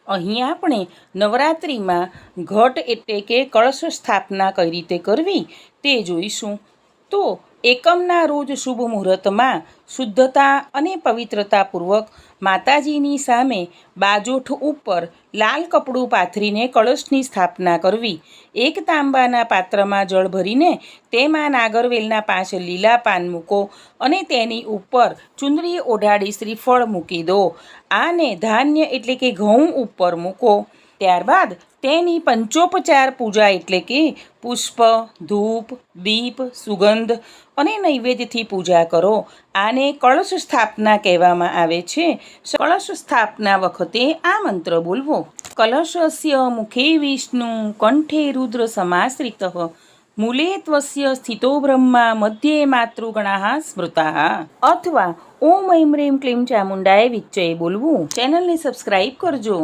અહીં આપણે નવરાત્રિમાં ઘટ એટલે કે કળશ સ્થાપના કઈ રીતે કરવી તે જોઈશું. તો એકમના રોજ શુભ મુહૂર્તમાં શુદ્ધતા અને પવિત્રતાપૂર્વક માતાજીની સામે બાજોઠ ઉપર લાલ કપડું પાથરીને કળશની સ્થાપના કરવી. એક તાંબાના પાત્રમાં જળ ભરીને તેમાં નાગરવેલના 5 લીલા પાન મૂકો અને તેની ઉપર ચુંદડી ઓઢાડી શ્રીફળ મૂકી દો. આને ધાન્ય એટલે કે ઘઉં ઉપર મૂકો. ત્યારબાદ તેની પંચોપચાર પૂજા એટલે કે પુષ્પ, ધૂપ, દીપ, સુગંધ અને નૈવેદ્યથી પૂજા કરો. આને કળશ સ્થાપના કહેવામાં આવે છે. કળશ સ્થાપના વખતે આ મંત્ર બોલવો: કલશસ્ય મુખે વિષ્ણુ કંઠે રુદ્ર સમાશ્રિતઃ મૂલે ત્વસ્ય સ્થિતો બ્રહ્મા મધ્યે માતૃગણાઃ સ્મૃતાઃ. અથવા ઓમ ઐં ક્લીં ચામુંડાય વિચ્ચય બોલવું. ચેનલને સબસ્ક્રાઈબ કરજો.